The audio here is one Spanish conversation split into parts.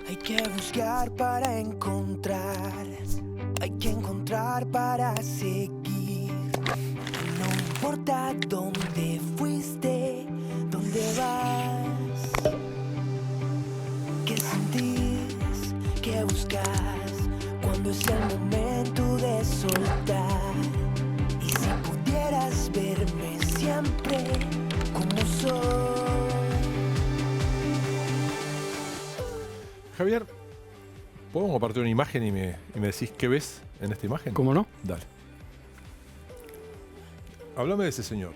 Hay que buscar para encontrar, hay que encontrar para seguir. No importa dónde fuiste, dónde vas, qué sentís, qué buscas, cuando es el momento de soltar. Y si pudieras verme siempre como soy. Javier, ¿podemos compartir una imagen y me decís qué ves en esta imagen? ¿Cómo no? Dale. Háblame de ese señor.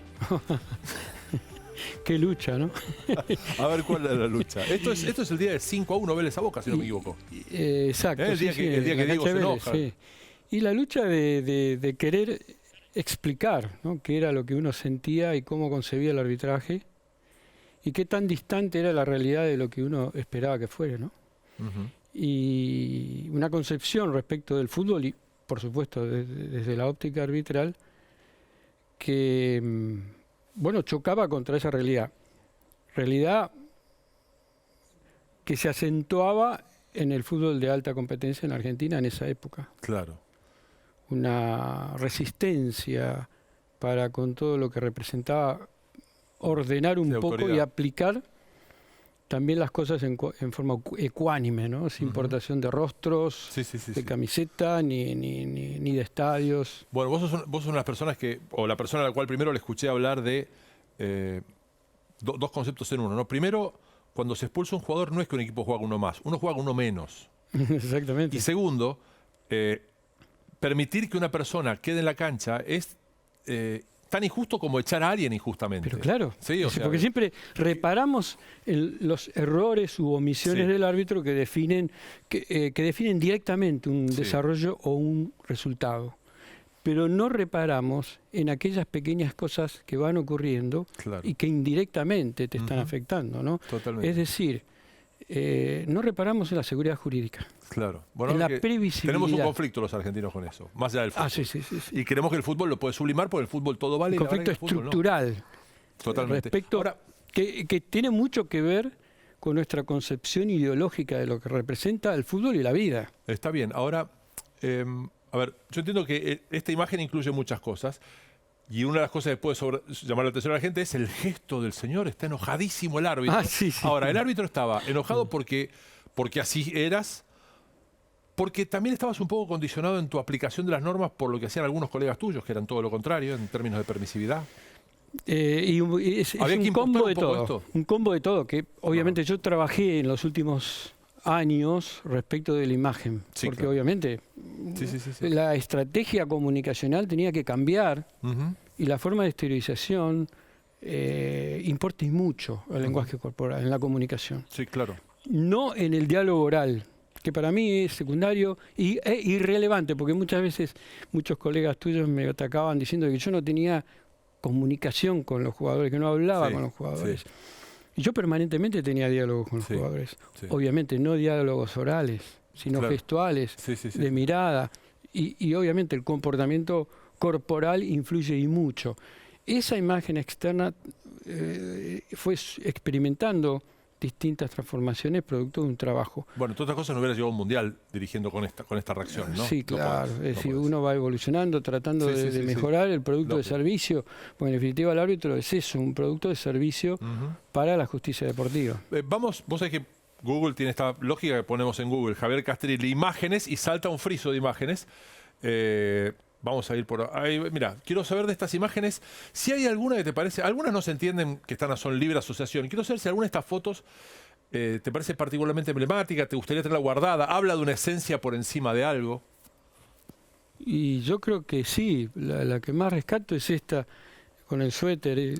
Qué lucha, ¿no? A ver cuál es la lucha. Esto es el día de 5-1 Vélez a Boca, si no me equivoco. Exacto. El día que la Diego cancha se de Vélez, enoja. sí. Y la lucha de querer explicar, ¿no?, qué era lo que uno sentía y cómo concebía el arbitraje y qué tan distante era la realidad de lo que uno esperaba que fuera, ¿no? Y una concepción respecto del fútbol y, por supuesto, desde la óptica arbitral, que, bueno, chocaba contra esa realidad. Realidad que se acentuaba en el fútbol de alta competencia en Argentina en esa época. Claro. Una resistencia para, con todo lo que representaba, ordenar un poco autoridad. y aplicar también las cosas en forma ecuánime, ¿no? Sin importación de rostros, de camiseta, ni de estadios. Bueno, vos sos una de las personas o la persona a la cual primero le escuché hablar de dos conceptos en uno, ¿no? Primero, cuando se expulsa un jugador no es que un equipo juega uno más, uno juega uno menos. Exactamente. Y segundo, permitir que una persona quede en la cancha es tan injusto como echar a alguien injustamente. Pero claro, sí, porque siempre reparamos los errores u omisiones del árbitro que definen directamente un desarrollo o un resultado. Pero no reparamos en aquellas pequeñas cosas que van ocurriendo y que indirectamente te están afectando, ¿no? Totalmente. Es decir, no reparamos en la seguridad jurídica. Claro. Bueno, en la previsibilidad. Tenemos un conflicto los argentinos con eso, más allá del fútbol. Sí. Y creemos que el fútbol lo puede sublimar porque el fútbol todo vale. Un conflicto estructural. No. Totalmente. Respecto, ahora, que tiene mucho que ver con nuestra concepción ideológica de lo que representa el fútbol y la vida. Está bien. Ahora, a ver, yo entiendo que esta imagen incluye muchas cosas. Y una de las cosas que puede llamar la atención a la gente es el gesto del señor. Está enojadísimo el árbitro. Sí. Ahora, el árbitro estaba enojado porque así eras, porque también estabas un poco condicionado en tu aplicación de las normas por lo que hacían algunos colegas tuyos, que eran todo lo contrario en términos de permisividad. Es un combo de todo. Un combo de todo, que obviamente yo trabajé en los últimos años respecto de la imagen, porque obviamente la estrategia comunicacional tenía que cambiar y la forma de exteriorización importa y mucho el lenguaje corporal en la comunicación. Sí, claro. No en el diálogo oral, que para mí es secundario e irrelevante, porque muchas veces muchos colegas tuyos me atacaban diciendo que yo no tenía comunicación con los jugadores, que no hablaba con los jugadores. Y yo permanentemente tenía diálogos con los jugadores. Obviamente no diálogos orales, sino gestuales, de mirada. Y obviamente el comportamiento corporal influye y mucho. Esa imagen externa fue experimentando distintas transformaciones producto de un trabajo. Bueno, todas estas cosas no hubieras llegado a un mundial dirigiendo con esta reacción, ¿no? Sí, claro. Es decir, uno va evolucionando, tratando de mejorar el producto de servicio, porque en definitiva el árbitro es eso, un producto de servicio para la justicia deportiva. Vos sabés que Google tiene esta lógica que ponemos en Google, Javier Castrilli, imágenes, y salta un friso de imágenes. Vamos a ir por ahí. Mira, quiero saber de estas imágenes si hay alguna que te parece. Algunas no se entienden que son libre asociación. Quiero saber si alguna de estas fotos te parece particularmente emblemática, te gustaría tenerla guardada, habla de una esencia por encima de algo. Y yo creo que sí. La que más rescato es esta, con el suéter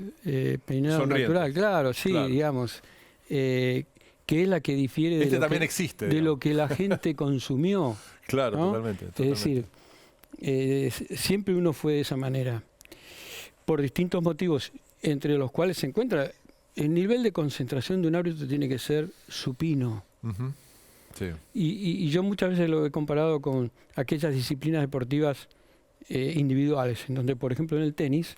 peinado Sonriente. natural. Claro, sí, digamos. Que es la que difiere de lo que la gente consumió. Claro, ¿no? totalmente. Es decir, siempre uno fue de esa manera, por distintos motivos, entre los cuales se encuentra el nivel de concentración de un árbitro tiene que ser supino. Y yo muchas veces lo he comparado con aquellas disciplinas deportivas individuales, en donde, por ejemplo, en el tenis,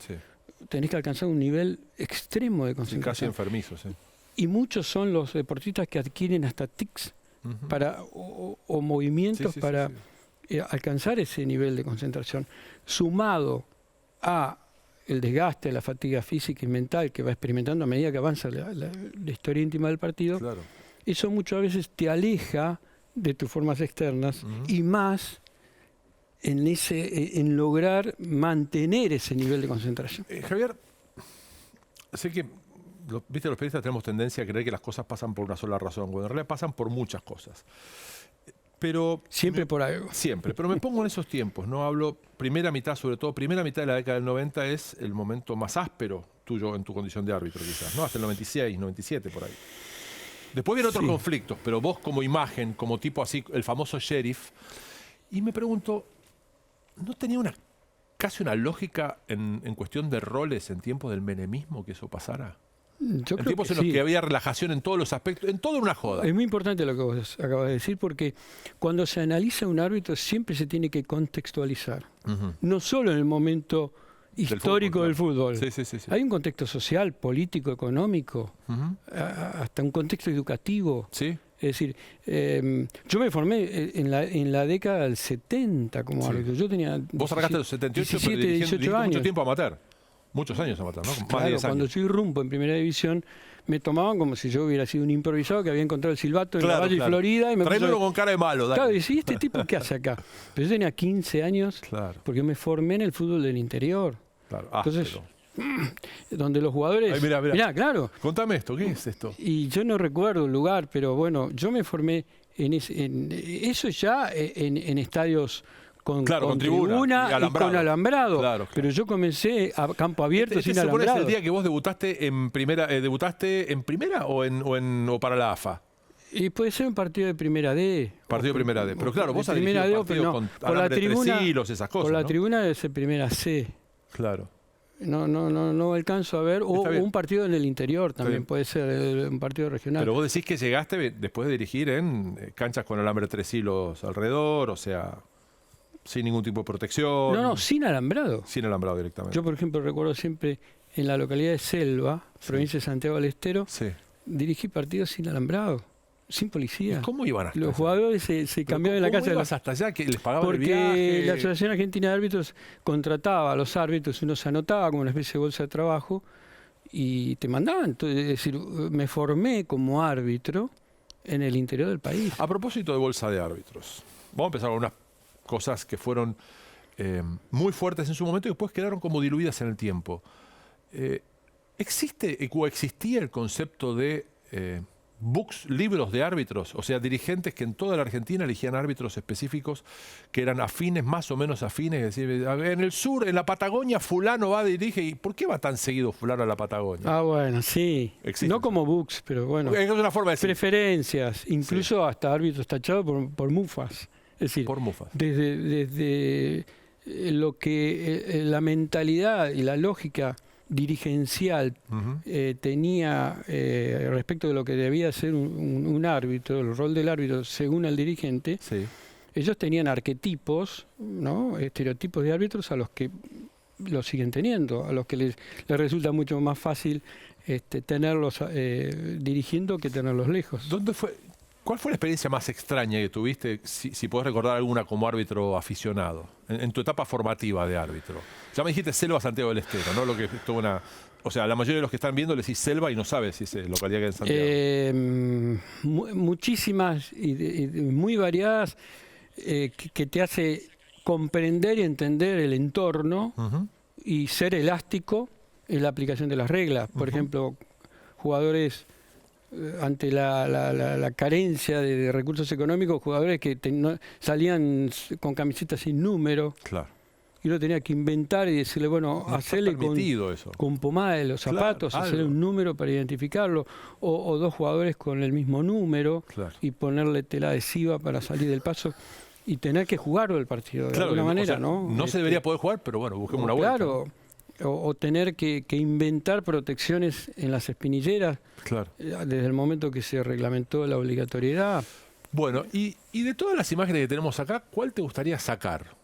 tenés que alcanzar un nivel extremo de concentración. Casi enfermizo, Y muchos son los deportistas que adquieren hasta tics o movimientos para alcanzar ese nivel de concentración, sumado a el desgaste, la fatiga física y mental que va experimentando a medida que avanza la historia íntima del partido, Claro. eso muchas veces te aleja de tus formas externas y más en lograr mantener ese nivel de concentración. Javier, sé que viste, los periodistas tenemos tendencia a creer que las cosas pasan por una sola razón, cuando en realidad pasan por muchas cosas. Pero Siempre por algo. Siempre, pero me pongo en esos tiempos, no hablo primera mitad, sobre todo primera mitad de la década del 90 es el momento más áspero tuyo en tu condición de árbitro quizás, ¿no? Hasta el 96, 97 por ahí. Después vienen otros conflictos, pero vos como imagen, como tipo así, el famoso sheriff, y me pregunto, ¿no tenía casi una lógica en cuestión de roles en tiempos del menemismo que eso pasara? Yo En creo tiempos que en los sí. que había relajación en todos los aspectos, en todo una joda. Es muy importante lo que vos acabas de decir, porque cuando se analiza un árbitro siempre se tiene que contextualizar. No solo en el momento histórico del fútbol. Sí, sí, sí, sí. Hay un contexto social, político, económico, hasta un contexto educativo. Sí. Es decir, yo me formé en la década del 70 como árbitro. Yo tenía Vos arrancaste los 78, 17, pero 18 dirigiste años. mucho tiempo amateur. Muchos años amateur, ¿no? Más de Claro, 10 cuando años. yo irrumpo en primera división, me tomaban como si yo hubiera sido un improvisado que había encontrado el silbato en la Valle de Florida. Y me Tráemelo puso- con cara de malo, dale. Claro, y decía, ¿este tipo qué hace acá? Pero yo tenía 15 años Claro, porque me formé en el fútbol del interior, claro. Entonces, Áspero. donde los jugadores... Ay, mirá. Mirá, claro. Contame esto, ¿qué es esto? Y yo no recuerdo el lugar, pero bueno, yo me formé eso ya en estadios con tribuna y alambrado. con alambrado. Claro. Pero yo comencé a campo abierto Este sin se supone es alambrado. el día que vos debutaste en primera o para la AFA. Y puede ser un partido de primera D. Partido de primera D. Pero claro, vos has primera dirigido D, partidos pero con no. Por la alambre de 3 tribuna, hilos, esas cosas, por la ¿no? tribuna debe ser primera C. Claro. No alcanzo a ver. O Está bien. un partido en el interior también bien. puede ser un partido regional. Pero vos decís que llegaste después de dirigir en canchas con alambre de 3 hilos alrededor, o sea, sin ningún tipo de protección. No, sin alambrado. Sin alambrado directamente. Yo, por ejemplo, recuerdo siempre en la localidad de Selva, provincia de Santiago del Estero, Sí. dirigí partidos sin alambrado, sin policía. ¿Y cómo iban hasta Los allá? jugadores se cambiaban en la ¿Cómo casa de ibas hasta allá? ¿Que les pagaban el porque viaje? la Asociación Argentina de Árbitros contrataba a los árbitros, uno se anotaba como una especie de bolsa de trabajo y te mandaban. Entonces, es decir, me formé como árbitro en el interior del país. A propósito de bolsa de árbitros, vamos a empezar con unas cosas que fueron muy fuertes en su momento y después quedaron como diluidas en el tiempo. ¿Existe o existía el concepto de books, libros de árbitros? O sea, dirigentes que en toda la Argentina elegían árbitros específicos que eran afines, más o menos afines. Es decir, en el sur, en la Patagonia, fulano va, dirige. ¿Y por qué va tan seguido fulano a la Patagonia? Ah, bueno, sí. Existe No eso. como books, pero bueno. Es una forma de decir. Preferencias, incluso hasta árbitros tachados por mufas. Es decir, Por mufas. desde lo que la mentalidad y la lógica dirigencial tenía respecto de lo que debía ser un árbitro, el rol del árbitro según el dirigente, Sí. ellos tenían arquetipos, ¿no? Estereotipos de árbitros a los que lo siguen teniendo, a los que les resulta mucho más fácil tenerlos dirigiendo que tenerlos lejos. ¿Cuál fue la experiencia más extraña que tuviste, si podés recordar alguna como árbitro aficionado, en tu etapa formativa de árbitro? Ya me dijiste Selva, Santiago del Estero, ¿no? Lo que tuvo o sea, la mayoría de los que están viendo le decís Selva y no sabes si es localidad que es en Santiago. Muchísimas y muy variadas que te hace comprender y entender el entorno y ser elástico en la aplicación de las reglas. Por ejemplo, jugadores ante la carencia de recursos económicos, jugadores que salían con camisetas sin número. Claro. Y uno tenía que inventar y decirle, bueno, No está hacerle permitido eso. con pomada de los zapatos, Claro, hacerle algo. un número para identificarlo, o dos jugadores con el mismo número Claro. y ponerle tela adhesiva para salir del paso y tener que jugarlo el partido de alguna que, manera, o sea, ¿no? No se debería poder jugar, pero bueno, busquemos una vuelta. Claro, o tener que inventar protecciones en las espinilleras Claro. desde el momento que se reglamentó la obligatoriedad. Bueno, y de todas las imágenes que tenemos acá, ¿cuál te gustaría sacar?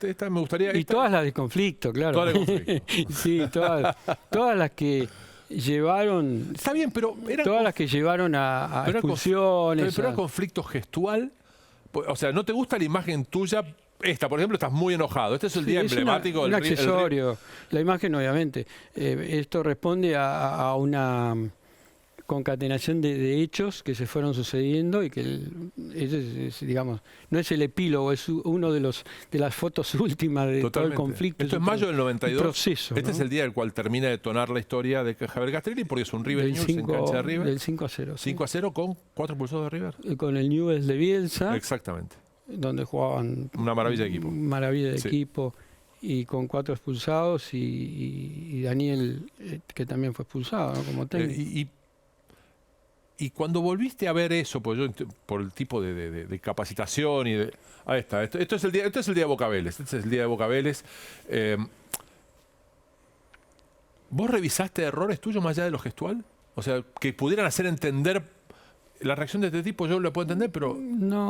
Esta me gustaría... Y todas las de conflicto, claro. Todas las de conflicto. Sí, todas las que llevaron... Está bien, pero todas las que llevaron a pero expulsiones. pero era conflicto gestual. O sea, ¿no te gusta la imagen tuya? Esta, por ejemplo, estás muy enojado. Este es el día emblemático un del accesorio. La imagen, obviamente. Esto responde a una concatenación de hechos que se fueron sucediendo y que digamos, no es el epílogo, es uno de las fotos últimas de todo el conflicto. Esto es mayo del 92. Proceso, este ¿no? es el día del cual termina de detonar la historia de Javier Castrilli, porque es un River News en cancha de River. Del 5-0. 5-0 con 4 expulsados de River. Con el Newell's de Bielsa. Exactamente. Donde jugaban... Una maravilla de equipo. Maravilla de equipo. Y con 4 expulsados y Daniel, que también fue expulsado, ¿no? Como técnico. Y cuando volviste a ver eso, pues yo, por el tipo de capacitación y de... Ahí está, esto es el día de Boca Vélez. Este es el día de Boca Vélez. ¿Vos revisaste errores tuyos más allá de lo gestual? O sea, que pudieran hacer entender... La reacción de este tipo yo lo puedo entender, pero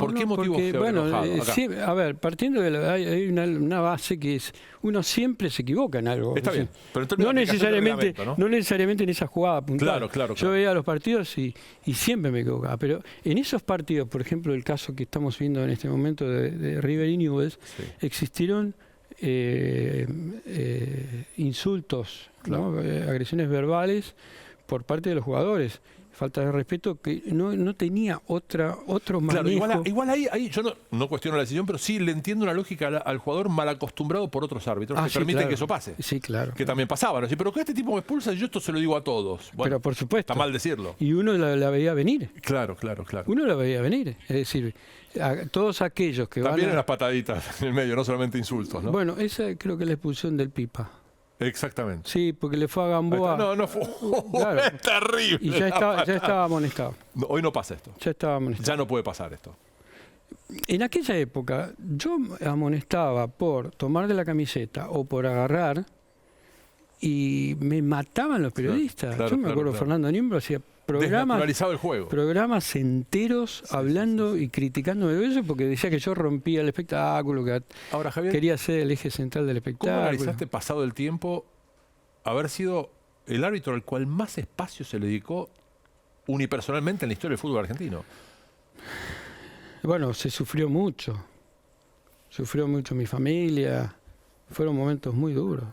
¿por qué motivo quedó enojado acá? Sí, a ver, partiendo de hay una base que es, uno siempre se equivoca en algo. Está bien, pero no necesariamente en esa jugada puntual. Claro. Yo veía los partidos y siempre me equivocaba, pero en esos partidos, por ejemplo, el caso que estamos viendo en este momento de River y Newell's, existieron insultos, ¿no? Agresiones verbales por parte de los jugadores. Falta de respeto que no tenía otro manejo. Claro, igual ahí yo no cuestiono la decisión, pero sí le entiendo una lógica al jugador mal acostumbrado por otros árbitros que permiten que eso pase. Sí, claro. Que también pasaba, ¿no? Pero que este tipo me expulsa, yo esto se lo digo a todos. Bueno, pero por supuesto. Está mal decirlo. Y uno la veía venir. Claro. Uno la veía venir. Es decir, todos aquellos que también van en las pataditas en el medio, no solamente insultos, ¿no? Bueno, esa creo que es la expulsión del Pipa. Exactamente. Sí, porque le fue a Gamboa. No fue. Claro. Es terrible. Y ya estaba amonestado. Hoy no pasa esto. Ya estaba amonestado. Ya no puede pasar esto. En aquella época, yo amonestaba por tomar de la camiseta o por agarrar y me mataban los periodistas. Yo me acuerdo, Fernando Niembro hacía desnaturalizado el juego. Programas enteros hablando y criticándome de eso porque decía que yo rompía el espectáculo, que ahora, Javier, quería ser el eje central del espectáculo. ¿Cómo analizaste, pasado el tiempo, haber sido el árbitro al cual más espacio se le dedicó unipersonalmente en la historia del fútbol argentino? Bueno, se sufrió mucho. Sufrió mucho mi familia. Fueron momentos muy duros.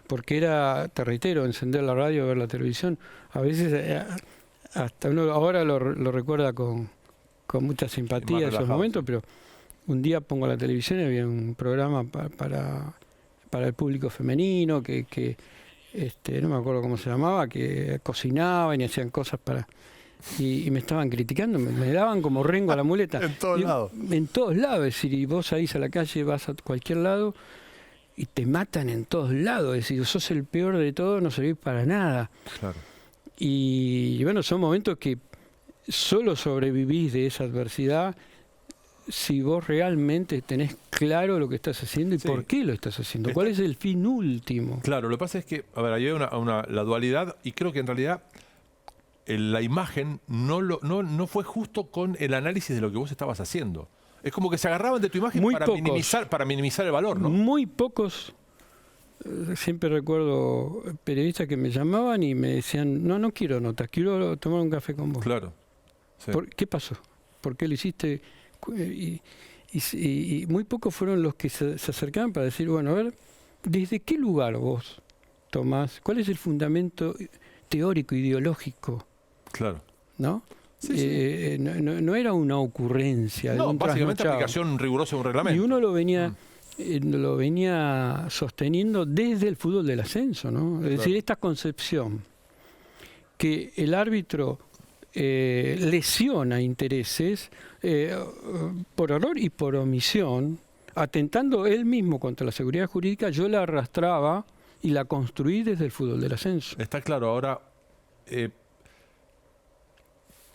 Porque era, te reitero, encender la radio, ver la televisión. A veces, hasta uno ahora lo recuerda con mucha simpatía esos momentos, pero un día pongo la televisión y había un programa para el público femenino que no me acuerdo cómo se llamaba, que cocinaban y hacían cosas para... Y me estaban criticando, me daban como rengo a la muleta. En todos lados. En todos lados, es decir, y vos salís a la calle, vas a cualquier lado y te matan en todos lados. Es decir, sos el peor de todos, no servís para nada. Claro. Y bueno, son momentos que solo sobrevivís de esa adversidad si vos realmente tenés claro lo que estás haciendo y por qué lo estás haciendo. ¿Cuál es el fin último? Claro, lo que pasa es que, a ver, ahí hay la dualidad y creo que en realidad... la imagen no fue justo con el análisis de lo que vos estabas haciendo. Es como que se agarraban de tu imagen para minimizar el valor, ¿no? Muy pocos. Siempre recuerdo periodistas que me llamaban y me decían, no quiero notas, quiero tomar un café con vos. Claro. Sí. ¿Qué pasó? ¿Por qué lo hiciste? Y muy pocos fueron los que se acercaban para decir, bueno, a ver, ¿desde qué lugar vos tomás? ¿Cuál es el fundamento teórico, ideológico? Claro. ¿No? Sí. No era una ocurrencia. No, básicamente aplicación rigurosa de un reglamento. Y uno lo venía sosteniendo desde el fútbol del ascenso, ¿no? Es decir, esta concepción que el árbitro lesiona intereses por error y por omisión, atentando él mismo contra la seguridad jurídica, yo la arrastraba y la construí desde el fútbol del ascenso. Está claro. Ahora,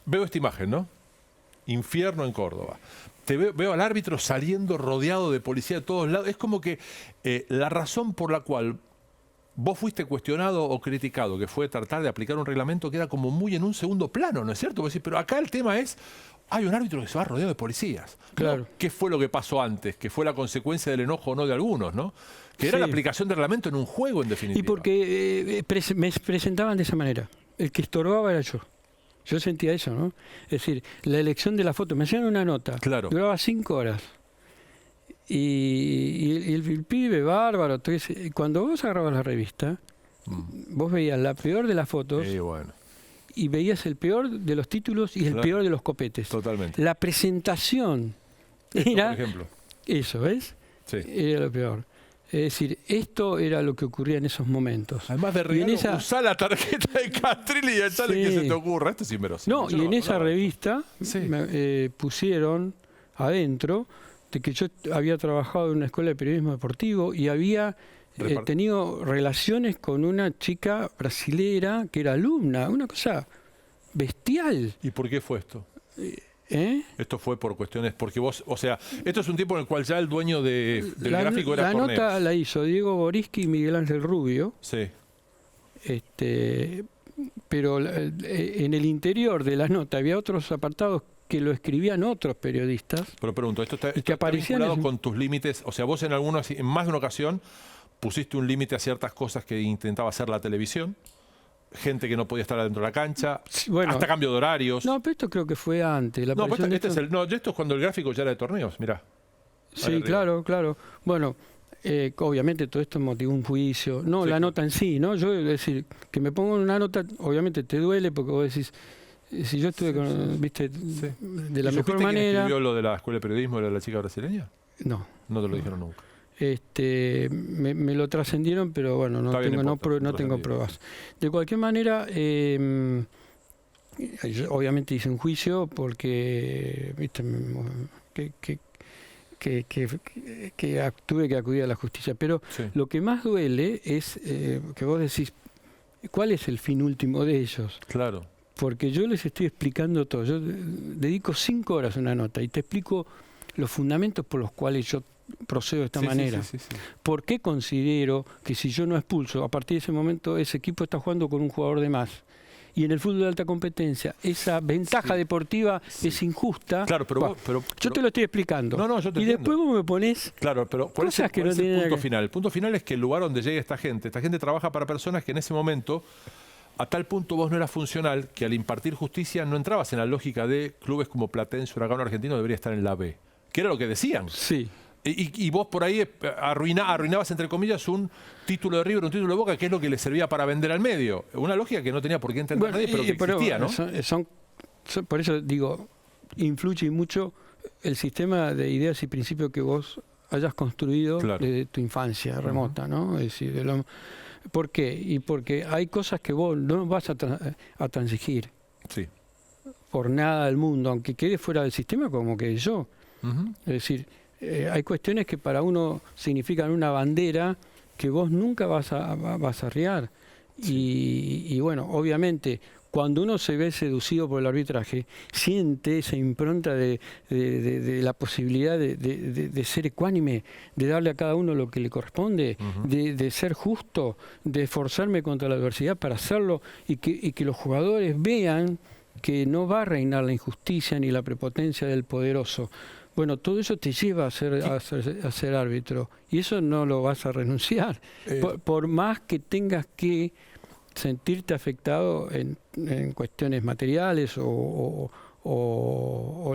veo esta imagen, ¿no? Infierno en Córdoba. Veo al árbitro saliendo rodeado de policía de todos lados. Es como que la razón por la cual vos fuiste cuestionado o criticado, que fue tratar de aplicar un reglamento, queda como muy en un segundo plano, ¿no es cierto? Vos decís, pero acá el tema es, hay un árbitro que se va rodeado de policías. Claro. ¿Qué fue lo que pasó antes? Que fue la consecuencia del enojo o no de algunos, ¿no? Que era Sí. la aplicación de reglamento en un juego, en definitiva. Y porque me presentaban de esa manera. El que estorbaba era yo. Yo sentía eso, ¿no? Es decir, la elección de la foto. Me hacían una nota. Claro. Duraba 5 horas. Y el pibe bárbaro. Entonces, cuando vos agarrabas la revista, vos veías la peor de las fotos Sí, bueno, y veías el peor de los títulos y el Claro. peor de los copetes. totalmente. La presentación Esto, era por ejemplo. eso, ¿ves? Sí. Era lo peor. Es decir, esto era lo que ocurría en esos momentos. Además de Y en regalo, esa- usá la tarjeta de Castrilli y echale Sí. que se te ocurra. Esto es inverosímil. No, Yo y en esa hablaba. revista Sí. pusieron adentro de que yo había trabajado en una escuela de periodismo deportivo y había tenido relaciones con una chica brasilera que era alumna, una cosa bestial. ¿Y por qué fue esto? ¿Eh? Esto fue por cuestiones, porque vos, o sea, esto es un tiempo en el cual ya el dueño del La gráfico era nota Corneos. la hizo Diego Boriski y Miguel Ángel Rubio. Sí, Pero en el interior de la nota había otros apartados que lo escribían otros periodistas. pero pregunto, ¿esto está, Y que esto está aparecían vinculado en- con tus límites? O sea, vos en más de una ocasión pusiste un límite a ciertas cosas que intentaba hacer la televisión, gente que no podía estar adentro de la cancha, Sí, bueno, hasta cambio de horarios. no, pero esto creo que fue antes. La No, pues aparición de este es esto- esto es cuando el gráfico ya era de torneos, mirá. Sí, arriba. claro, claro. Bueno, obviamente todo esto motivó un juicio. No, Sí, la claro. nota en sí, ¿no? Yo, es decir, que me pongan una nota, obviamente te duele porque vos decís, si yo estuve con, viste, de la ¿Y mejor supiste quién manera. escribió lo de la escuela de periodismo, de la chica brasileña? No. No te lo dijeron nunca. Me lo trascendieron, pero bueno, no Está bien, tengo, no no, importa, no tengo trascendido. pruebas. De cualquier manera, yo obviamente hice un juicio porque viste, tuve que acudir a la justicia. Pero Sí. lo que más duele es que vos decís, ¿cuál es el fin último de ellos? Claro. Porque yo les estoy explicando todo. Yo dedico 5 horas a una nota y te explico los fundamentos por los cuales yo procedo de esta Sí, sí, manera. sí, sí, sí. ¿Por qué considero que si yo no expulso, a partir de ese momento ese equipo está jugando con un jugador de más? Y en el fútbol de alta competencia, esa ventaja deportiva es injusta. Claro, pero Bah, vos... Pero, yo te lo estoy explicando. No, no, yo te y entiendo. después vos me ponés... Claro, pero ¿cuál es el, Cosas que cuál no es el tienen punto que- final? El punto final es que el lugar donde llegue esta gente trabaja para personas que en ese momento, a tal punto vos no eras funcional, que al impartir justicia no entrabas en la lógica de clubes como Platense, Huracán Argentino debería estar en la B. Que era lo que decían. Sí. Y vos por ahí arruinabas, entre comillas, un título de River, un título de Boca, que es lo que le servía para vender al medio. Una lógica que no tenía por qué entender nadie, pero que existía, ¿no? Por eso digo, influye mucho el sistema de ideas y principios que vos hayas construido Claro. desde tu infancia remota, ¿no? Es decir, ¿por qué? Y porque hay cosas que vos no vas a transigir Sí. por nada del mundo, aunque quede fuera del sistema como que yo. Ujú. Es decir, hay cuestiones que para uno significan una bandera que vos nunca vas a arriar. Y bueno, obviamente, cuando uno se ve seducido por el arbitraje, siente esa impronta de la posibilidad de ser ecuánime, de darle a cada uno lo que le corresponde, de ser justo, de esforzarme contra la adversidad para hacerlo y que los jugadores vean que no va a reinar la injusticia ni la prepotencia del poderoso. Bueno, todo eso te lleva a ser árbitro y eso no lo vas a renunciar. Por más que tengas que sentirte afectado en cuestiones materiales o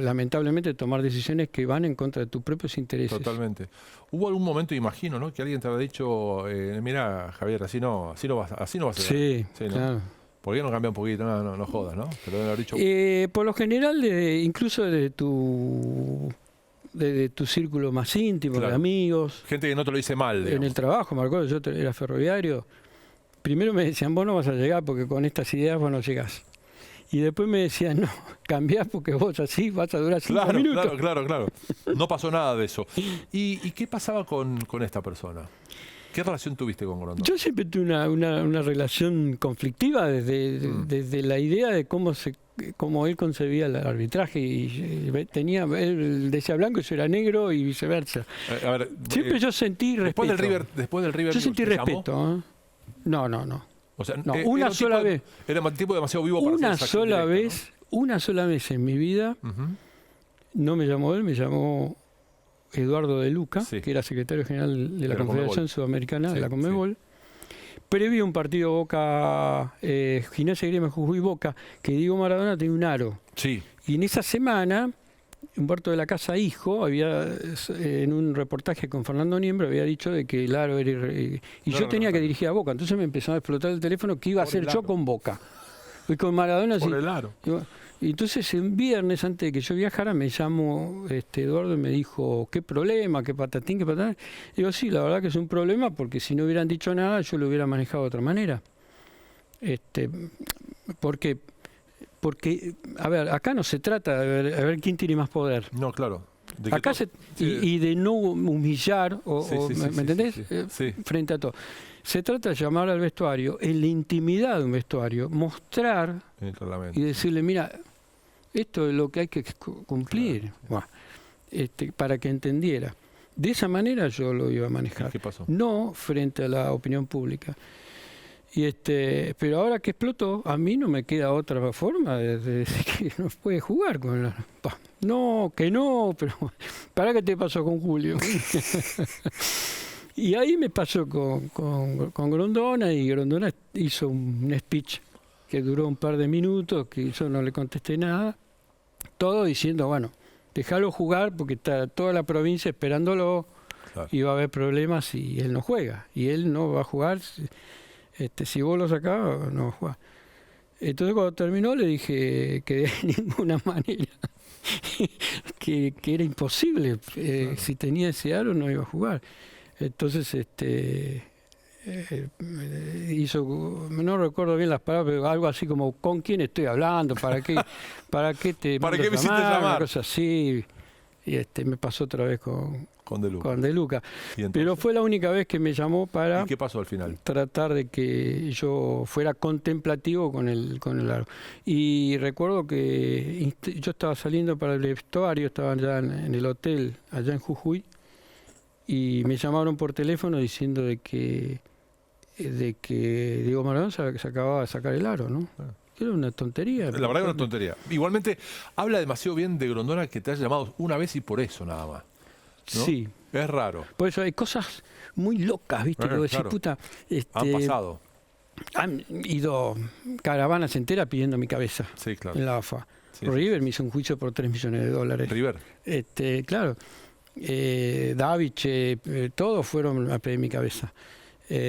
lamentablemente tomar decisiones que van en contra de tus propios intereses. Totalmente. Hubo algún momento, imagino, ¿no? Que alguien te habrá dicho, mira, Javier, así no vas a ser. Sí, ¿no? claro. ¿Por qué no cambia un poquito? No jodas, ¿no? Te lo deben haber dicho. Por lo general, incluso de tu círculo más íntimo, Claro. de amigos, Gente que no te lo dice mal, en digamos. el trabajo, me acuerdo, yo era ferroviario. Primero me decían, vos no vas a llegar porque con estas ideas vos no llegás. Y después me decían, no, cambiás porque vos así vas a durar 5 minutos. Claro. No pasó nada de eso. ¿Y qué pasaba con esta persona? ¿Qué relación tuviste con Grondona? Yo siempre tuve una relación conflictiva desde la idea de cómo él concebía el arbitraje y él decía blanco y yo era negro y viceversa. A ver, Siempre yo sentí respeto. Después del River Yo News, sentí ¿te llamó? respeto. ¿Eh? No. O sea, No, era una un sola vez. Era un tipo demasiado vivo para Una hacer esa acción sola directa, vez en mi vida ¿no? Ujú. no me llamó él, me llamó Eduardo De Luca, Sí. que era secretario general de la la Confederación Conmebol. Sudamericana, Sí, de la Conmebol, previo a un partido Boca, Gimnasia y Gremio Jujuy Boca, que Diego Maradona tenía un aro. Sí. Y en esa semana, Humberto de la Casa Hijo había, en un reportaje con Fernando Niembro, había dicho de que el aro era y No, yo no, tenía no, que no. dirigir a Boca, entonces me empezó a explotar el teléfono que iba a Por hacer el yo aro. con Boca. Y con Maradona Por sí. el aro. Y entonces un viernes antes de que yo viajara me llamó Eduardo y me dijo, ¿qué problema? ¿Qué patatín? ¿Qué patatán? Digo, sí, la verdad que es un problema porque si no hubieran dicho nada yo lo hubiera manejado de otra manera. Porque, a ver, acá no se trata de ver quién tiene más poder. No, claro. De que Acá todo- y de no humillar, Sí, sí, sí, ¿me sí, entendés? sí, sí. Sí. Frente a todo. Se trata de llamar al vestuario, en la intimidad de un vestuario, mostrar En el reglamento. y decirle, mira, esto es lo que hay que cumplir, Buah, para que entendiera. De esa manera yo lo iba a ¿Y manejar, qué pasó? no frente a la opinión pública. Pero ahora que explotó, a mí no me queda otra forma de decir que no puede jugar con la... No, que no, pero ¿para qué te pasó con Julio? Y ahí me pasó con Grondona, y Grondona hizo un speech que duró un par de minutos, que yo no le contesté nada, todo diciendo, bueno, déjalo jugar porque está toda la provincia esperándolo Claro. y va a haber problemas si él no juega. Y él no va a jugar, si vos lo sacás, no va a jugar. Entonces cuando terminó le dije que de ninguna manera, que era imposible, si tenía ese aro no iba a jugar. Entonces hizo, no recuerdo bien las palabras, pero algo así como, ¿con quién estoy hablando? ¿Para qué te ¿Para mando qué me hiciste llamar? Una llamar? cosa así. Y me pasó otra vez con De Luca. De Luca. ¿Y entonces? Pero fue la única vez que me llamó para ¿Y qué pasó al final? tratar de que yo fuera contemplativo con el aro. Y recuerdo que yo estaba saliendo para el vestuario, estaba ya en el hotel allá en Jujuy, y me llamaron por teléfono diciendo de que Diego Maradona se acababa de sacar el aro, ¿no? Ah. Que era una tontería. La verdad que una tontería. Igualmente, habla demasiado bien de Grondona que te haya llamado una vez y por eso nada más. ¿no? Sí. Es raro. Por eso hay cosas muy locas, ¿viste? Que vos decís, Claro. puta, Han pasado. han ido caravanas enteras pidiendo mi cabeza Sí, claro. en la AFA. Sí, River me hizo un juicio por $3 millones. River. Claro. Davich, todos fueron a pedir mi cabeza.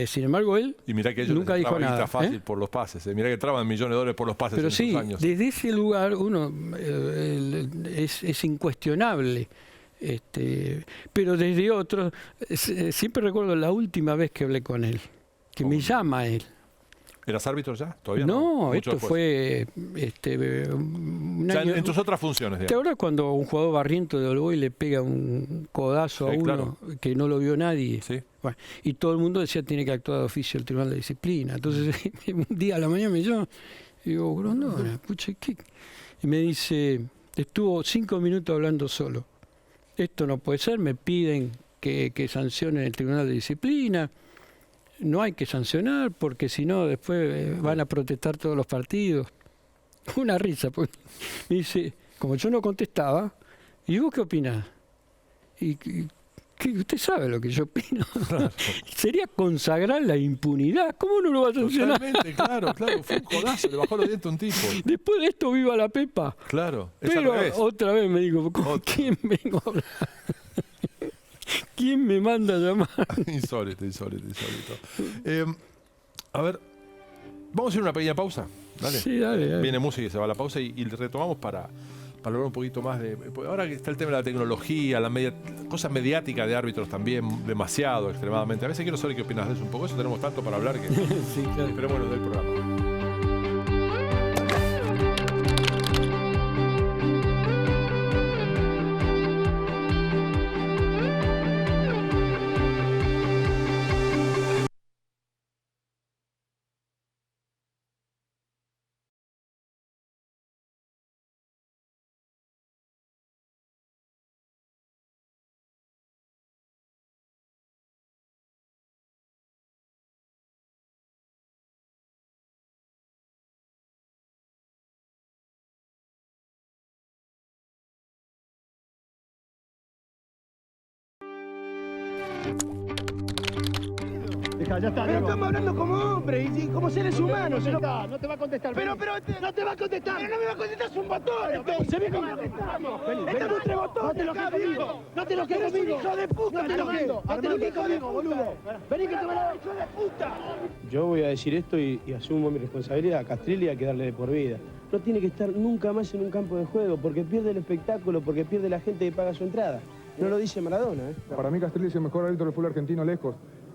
Sin embargo, él Y mirá que ellos nunca les dijo entraba nada. guita fácil por los pases. Mirá que entraban millones de dólares por los pases Pero en sí, esos años. desde ese lugar uno es incuestionable. Pero desde otros, siempre recuerdo la última vez que hablé con él, que me llama él. ¿Eras árbitro ya? ¿Todavía No, Mucho esto después. fue un Ya año. en tus otras funciones, ¿Te digamos. acuerdas cuando un jugador barriento de Olboy le pega un codazo Sí, a uno claro. que no lo vio nadie? Sí. Bueno, y todo el mundo decía tiene que actuar de oficio el Tribunal de Disciplina. Entonces, un día a la mañana me llama y digo, Grondona, pucha, ¿qué? Y me dice, estuvo 5 minutos hablando solo. Esto no puede ser, me piden que sancionen el Tribunal de Disciplina. No hay que sancionar porque si no después van a protestar todos los partidos. Una risa, porque me dice, como yo no contestaba, ¿y vos qué opinás? Y usted sabe lo que yo opino. Sería consagrar la impunidad. ¿Cómo no lo va a sancionar? Totalmente, claro. Fue un codazo, le bajó los dientes a un tipo. Después de esto, viva la Pepa. Claro, es al Pero revés. otra vez me digo, ¿con Otra. quién vengo a hablar? ¿Quién me manda a llamar? Insólito. A ver, vamos a hacer una pequeña pausa. Dale. Sí, dale. Viene música y se va a la pausa y retomamos para hablar un poquito más de... Ahora que está el tema de la tecnología, cosas mediáticas de árbitros también, demasiado, extremadamente. A veces quiero saber qué opinas de eso un poco. Eso tenemos tanto para hablar que... Sí, claro. Pero bueno, del programa. Deja, ya está. Pero estamos hablando como hombres y como seres humanos. No te va a contestar. Pero no te va a contestar. Pero no me va a contestar, es un botón. Se ve cómo estamos. Estamos entre botones. No te lo que conmigo. No te lo que conmigo. Hijo de puta. No te lo que. No te lo que hijo de boludo. Vení que te van a dar, hijo de puta. Yo voy a decir esto y asumo mi responsabilidad. A Castrilli hay que darle de por vida. No tiene que estar nunca más en un campo de juego porque pierde el espectáculo, porque pierde la gente que paga su entrada. No lo dice Maradona, ¿eh? Para mí Castrilli es el mejor árbitro del fútbol argentino lejos.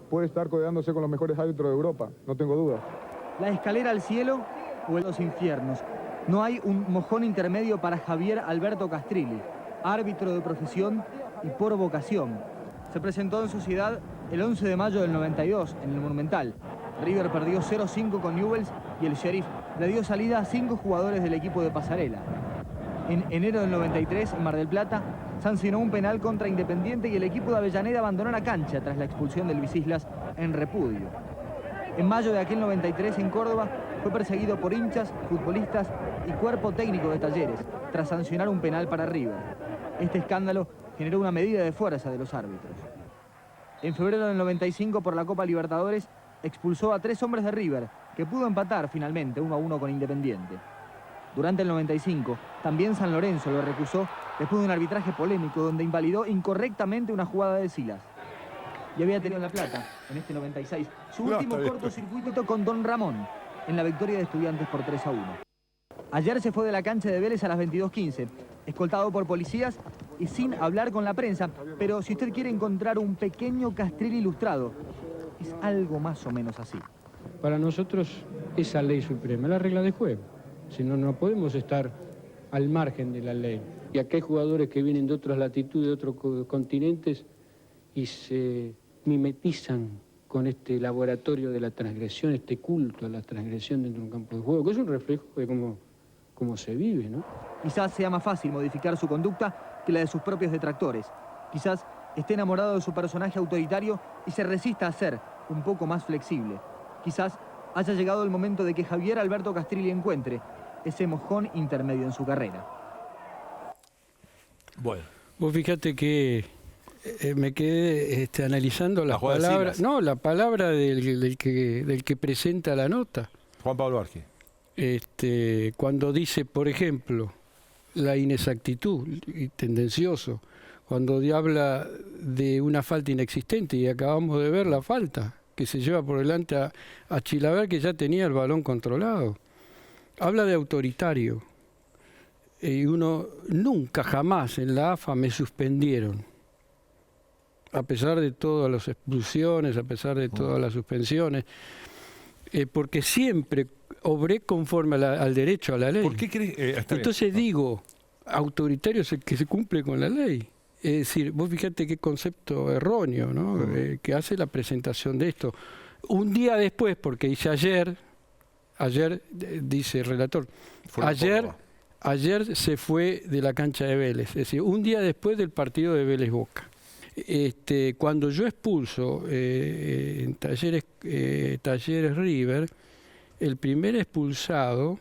Puede estar codeándose con los mejores árbitros de Europa, no tengo dudas. La escalera al cielo o en los infiernos. No hay un mojón intermedio para Javier Alberto Castrilli, árbitro de profesión y por vocación. Se presentó en su ciudad el 11 de mayo del 92 en el Monumental. River perdió 0-5 con Newell's y el Sheriff le dio salida a 5 jugadores del equipo de Pasarela. En enero del 93, en Mar del Plata, sancionó un penal contra Independiente y el equipo de Avellaneda abandonó la cancha tras la expulsión del Luis Islas en repudio. En mayo de aquel 93, en Córdoba, fue perseguido por hinchas, futbolistas y cuerpo técnico de Talleres, tras sancionar un penal para River. Este escándalo generó una medida de fuerza de los árbitros. En febrero del 95, por la Copa Libertadores, expulsó a 3 hombres de River, que pudo empatar finalmente 1-1 con Independiente. Durante el 95, también San Lorenzo lo recusó después de un arbitraje polémico donde invalidó incorrectamente una jugada de Silas. Y había tenido en La Plata, en este 96, su último cortocircuito con Don Ramón, en la victoria de Estudiantes por 3-1. Ayer se fue de la cancha de Vélez a las 22:15, escoltado por policías y sin hablar con la prensa. Pero si usted quiere encontrar un pequeño Castrilli ilustrado, es algo más o menos así. Para nosotros, esa ley suprema, la regla de juego. Si no, no podemos estar al margen de la ley. Y acá hay jugadores que vienen de otras latitudes, de otros continentes, y se mimetizan con este laboratorio de la transgresión, este culto a la transgresión dentro de un campo de juego, que es un reflejo de cómo se vive, ¿no? Quizás sea más fácil modificar su conducta que la de sus propios detractores. Quizás esté enamorado de su personaje autoritario y se resista a ser un poco más flexible. Quizás haya llegado el momento de que Javier Alberto Castrilli encuentre ese mojón intermedio en su carrera. Bueno. Vos fíjate que me quedé analizando las jugada de palabras. Silas. No, la palabra del que presenta la nota. Juan Pablo Arqui. Cuando dice, por ejemplo, la inexactitud y tendencioso, cuando habla de una falta inexistente, y acabamos de ver la falta que se lleva por delante a Chilaver, que ya tenía el balón controlado. Habla de autoritario. Y uno nunca, jamás en la AFA me suspendieron. A pesar de todas las expulsiones, a pesar de todas las suspensiones, porque siempre obré conforme al derecho, a la ley. ¿Por qué crees? Entonces digo, autoritario es el que se cumple con la ley. Es decir, vos fíjate qué concepto erróneo, ¿no? Que hace la presentación de esto. Un día después, porque dice ayer, dice el relator, ayer se fue de la cancha de Vélez, es decir, un día después del partido de Vélez Boca. Cuando yo expulso en Talleres River, el primer expulsado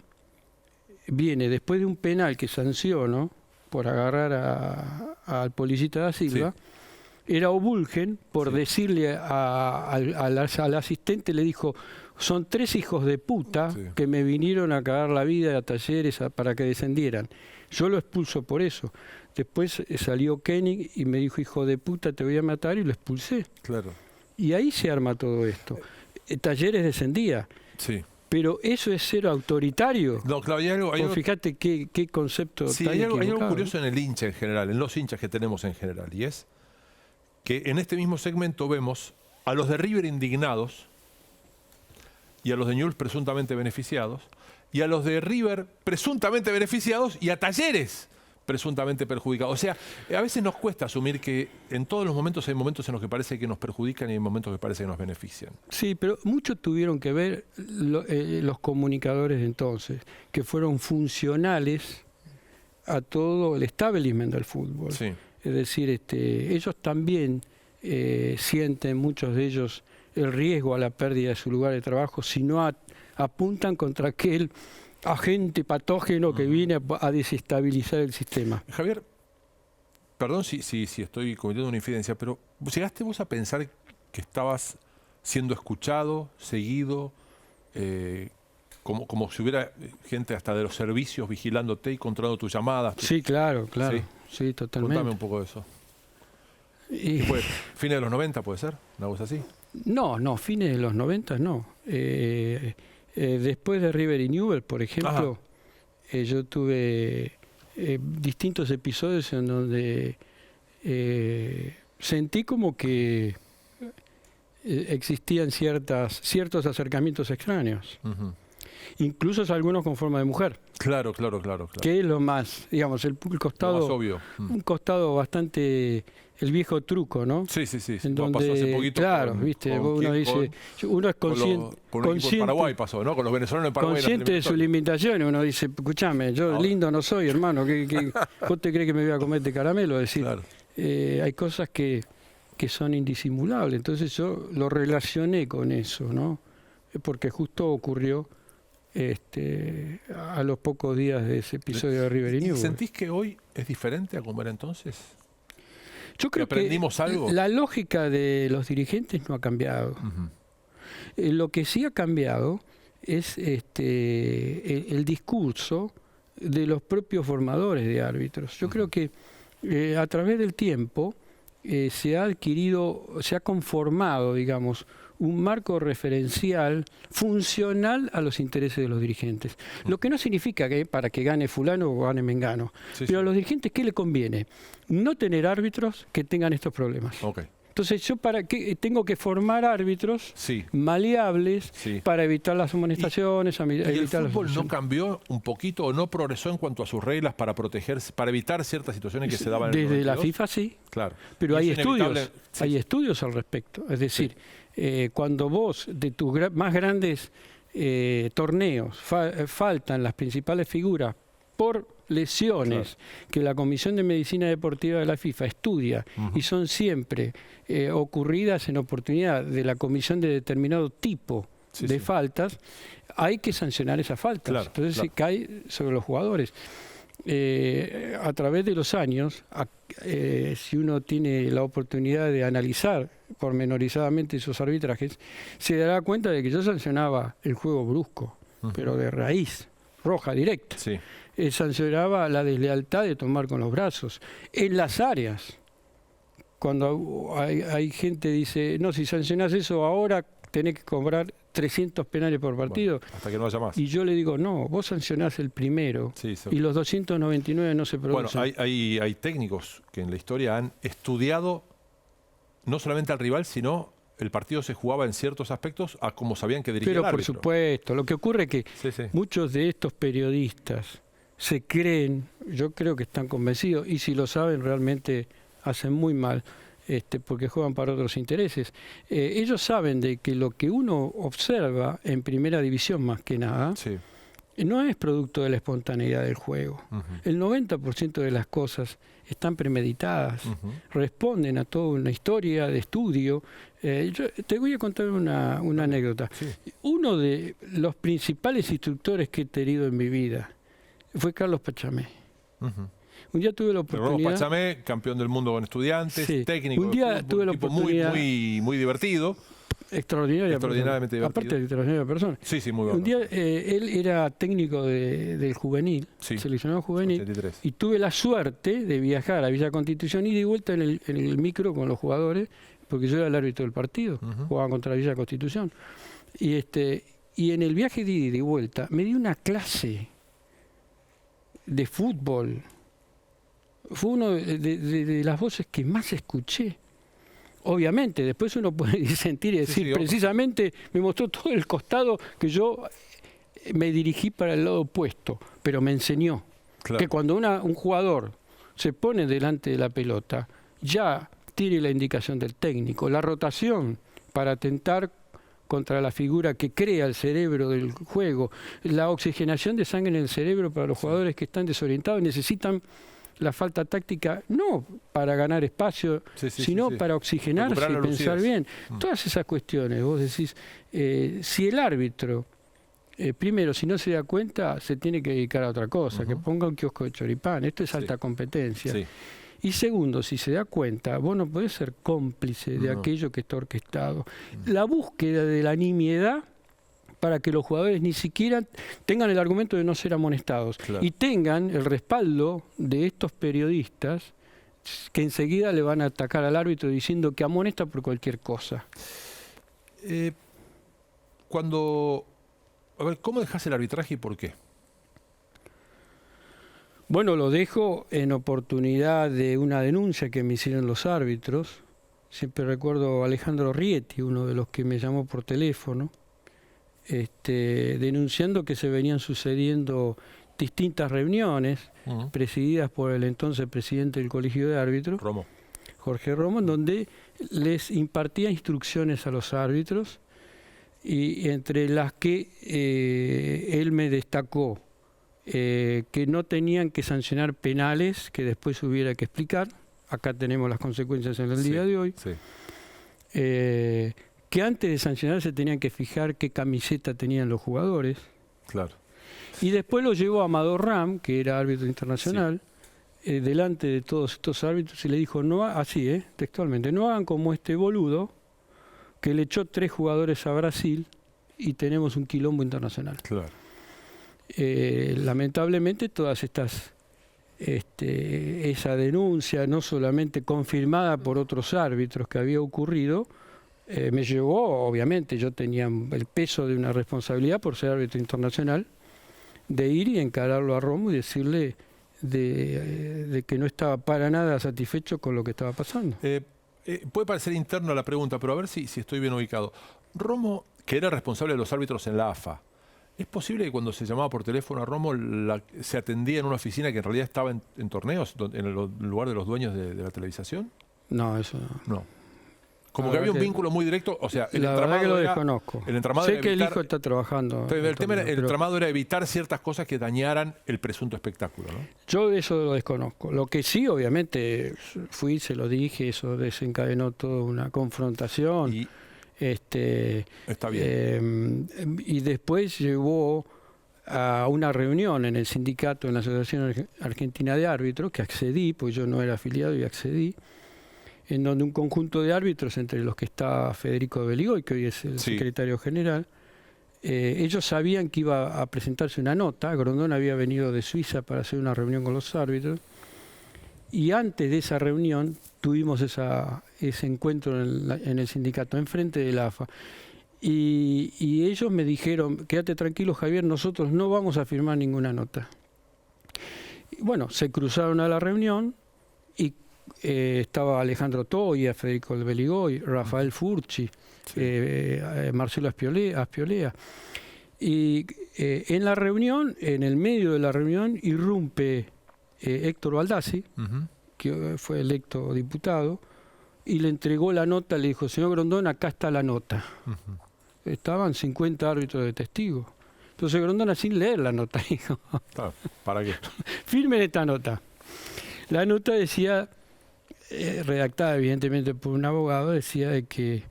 viene después de un penal que sanciono por agarrar al policita da Silva, sí. Era Obulgen, por decirle al asistente, le dijo, son 3 hijos de puta que me vinieron a cagar la vida a Talleres para que descendieran. Yo lo expulso por eso. Después salió Kenny y me dijo, hijo de puta, te voy a matar, y lo expulsé. Claro. Y ahí se arma todo esto. Talleres descendía. Sí. Pero eso es ser autoritario. No, claro, hay algo, fíjate qué concepto sí, tan hay algo equivocado. curioso en el hincha en general, en los hinchas que tenemos en general, y es que en este mismo segmento vemos a los de River indignados y a los de Newell's presuntamente beneficiados, y a los de River presuntamente beneficiados y a Talleres presuntamente perjudicados. O sea, a veces nos cuesta asumir que en todos los momentos hay momentos en los que parece que nos perjudican y hay momentos que parece que nos benefician. Sí, pero mucho tuvieron que ver los comunicadores de entonces, que fueron funcionales a todo el establishment del fútbol. Sí. Es decir, ellos también sienten, muchos de ellos, el riesgo a la pérdida de su lugar de trabajo si no apuntan contra aquel agente patógeno que viene a desestabilizar el sistema. Javier, perdón si estoy cometiendo una infidencia, pero ¿llegaste vos a pensar que estabas siendo escuchado, seguido, como si hubiera gente hasta de los servicios vigilándote y controlando tus llamadas? Sí, claro, sí, totalmente. Contame un poco de eso. Y- ¿Fue fines de los 90, puede ser? ¿Una cosa así? No, fines de los 90 no. Después de River y Newell's, por ejemplo, yo tuve distintos episodios en donde sentí como que existían ciertos acercamientos extraños, Ujú. incluso algunos con forma de mujer, Claro. que es lo más, digamos, el Lo costado, más obvio. un costado bastante, el viejo truco, ¿no? Sí. En Pasó hace donde, poquito. claro, con- viste, con uno quién- dice, uno es con un equipo de consciente, Paraguay pasó, ¿no? Con los venezolanos en Paraguay. en las consciente de sus eliminatorias. limitaciones. Uno dice, escúchame, yo Ahora. lindo no soy, hermano, ¿vos te crees que me voy a comer este caramelo? Es decir, Claro. hay cosas que son indisimulables. Entonces yo lo relacioné con eso, ¿no? Porque justo ocurrió a los pocos días de ese episodio de River y ¿Y Newell's. sentís que hoy es diferente a como era entonces? Yo creo que aprendimos algo? la lógica de los dirigentes no ha cambiado. Ujú. Lo que sí ha cambiado es el discurso de los propios formadores de árbitros. Yo creo que a través del tiempo se ha conformado, digamos, un marco referencial funcional a los intereses de los dirigentes. Lo que no significa que para que gane fulano o gane mengano. Sí, Pero sí. a los dirigentes, ¿qué le conviene? No tener árbitros que tengan estos problemas. Ok. Entonces yo para qué tengo que formar árbitros Sí. maleables Sí. para evitar las amonestaciones, ¿Y el evitar las fútbol no sanciones. cambió un poquito o no progresó en cuanto a sus reglas para protegerse, para evitar ciertas situaciones que se daban en el Desde la 92? FIFA sí, Claro. pero Y hay es inevitable- estudios, sí, hay estudios al respecto. Es decir, cuando vos de tus más grandes torneos faltan las principales figuras por lesiones que la Comisión de Medicina Deportiva de la FIFA estudia y son siempre ocurridas en oportunidad de la comisión de determinado tipo Sí, de sí. faltas, hay que sancionar esas faltas. Claro, Entonces claro. se cae sobre los jugadores. A través de los años, si uno tiene la oportunidad de analizar pormenorizadamente esos arbitrajes, se dará cuenta de que yo sancionaba el juego brusco, pero de raíz, roja directa. Sí. Sancionaba la deslealtad de tomar con los brazos. En las áreas, cuando hay gente que dice, no, si sancionás eso ahora, tenés que cobrar 300 penales por partido. Bueno, hasta que no haya más. Y yo le digo, no, vos sancionás el primero Sí, sí. y los 299 no se Bueno, producen. hay técnicos que en la historia han estudiado no solamente al rival, sino el partido se jugaba en ciertos aspectos a como sabían que dirigía Pero el por árbitro. supuesto, lo que ocurre es que Sí, sí. muchos de estos periodistas se creen, yo creo que están convencidos, y si lo saben realmente hacen muy mal, porque juegan para otros intereses. Ellos saben de que lo que uno observa en primera división más que nada, Sí. no es producto de la espontaneidad del juego. Ujú. El 90% de las cosas están premeditadas, Ujú. responden a toda una historia de estudio. Yo te voy a contar una anécdota. Sí. Uno de los principales instructores que he tenido en mi vida fue Carlos Pachamé. Ujú. Un día tuve la Pero oportunidad... Pachamé, campeón del mundo con estudiantes, Sí. técnico, Un de día fútbol, tuve la tipo muy, oportunidad- muy divertido. persona. Extraordinariamente divertido. Aparte de extraordinaria persona. Sí, sí, muy Un bueno. día él era técnico del juvenil, Sí. seleccionado juvenil, 83. y tuve la suerte de viajar a Villa Constitución y de vuelta en el micro con los jugadores, porque yo era el árbitro del partido, Ujú. jugaba contra Villa Constitución. Y en el viaje de ida y de vuelta me dio una clase de fútbol. Fue una de las voces que más escuché. Obviamente, después uno puede disentir y decir, sí, precisamente me mostró todo el costado que yo me dirigí para el lado opuesto, pero me enseñó Claro. que cuando un jugador se pone delante de la pelota, ya tiene la indicación del técnico, la rotación para atentar contra la figura que crea el cerebro del juego, la oxigenación de sangre en el cerebro para los jugadores que están desorientados y necesitan la falta táctica no para ganar espacio, Sí, sí, sino sí, sí. para oxigenarse Recuperar y la pensar lucidez. bien. Todas esas cuestiones, vos decís, si el árbitro, primero, si no se da cuenta, se tiene que dedicar a otra cosa, que ponga un kiosco de choripán. Esto es alta competencia. Sí. Y segundo, si se da cuenta, vos no podés ser cómplice de aquello que está orquestado. La búsqueda de la nimiedad para que los jugadores ni siquiera tengan el argumento de no ser amonestados y tengan el respaldo de estos periodistas que enseguida le van a atacar al árbitro diciendo que amonesta por cualquier cosa. A ver, ¿cómo dejás el arbitraje y por qué? Bueno, lo dejo en oportunidad de una denuncia que me hicieron los árbitros. Siempre recuerdo a Alejandro Rietti, uno de los que me llamó por teléfono, denunciando que se venían sucediendo distintas reuniones presididas por el entonces presidente del Colegio de Árbitros, Jorge Romo, en donde les impartía instrucciones a los árbitros y entre las que él me destacó que no tenían que sancionar penales que después hubiera que explicar. Acá tenemos las consecuencias en el día de hoy. Que antes de sancionar se tenían que fijar qué camiseta tenían los jugadores. Claro. Y después lo llevó a Amador Ram, que era árbitro internacional, delante de todos estos árbitros y le dijo, no, así, textualmente, no hagan como este boludo que le echó 3 jugadores a Brasil y tenemos un quilombo internacional. Claro. Lamentablemente todas estas esa denuncia, no solamente confirmada por otros árbitros que había ocurrido, me llevó, obviamente, yo tenía el peso de una responsabilidad por ser árbitro internacional, de ir y encararlo a Romo y decirle de que no estaba para nada satisfecho con lo que estaba pasando. Puede parecer interna la pregunta, pero a ver si estoy bien ubicado. Romo, que era responsable de los árbitros en la AFA, ¿es posible que cuando se llamaba por teléfono a Romo se atendía en una oficina que en realidad estaba en torneos, en el lugar de los dueños de la televisación? No, eso no. No. Como que había un vínculo muy directo, o sea, el entramado que lo era, desconozco. El entramado sé era que evitar, el hijo está trabajando. El entramado era evitar ciertas cosas que dañaran el presunto espectáculo, ¿no? Yo de eso lo desconozco. Lo que sí, obviamente, fui, se lo dije, eso desencadenó toda una confrontación. Y está bien. Y después llevó a una reunión en el sindicato, en la Asociación Argentina de Árbitros, que accedí, pues yo no era afiliado y accedí, en donde un conjunto de árbitros, entre los que está Federico Beligoy, que hoy es el secretario general, ellos sabían que iba a presentarse una nota. Grondona había venido de Suiza para hacer una reunión con los árbitros, y antes de esa reunión tuvimos ese encuentro en el sindicato, enfrente de la AFA. Y ellos me dijeron, quédate tranquilo, Javier, nosotros no vamos a firmar ninguna nota. Y bueno, se cruzaron a la reunión y estaba Alejandro Toya, Federico Beligoy, Rafael Furchi, Marcelo Aspiolea. Y en la reunión, en el medio de la reunión, irrumpe Héctor Baldassi, que fue electo diputado, y le entregó la nota, le dijo, señor Grondona, acá está la nota. Estaban 50 árbitros de testigos. Entonces Grondona, sin leer la nota, dijo, ¿para qué? Firmen esta nota. La nota decía, redactada evidentemente por un abogado, decía de que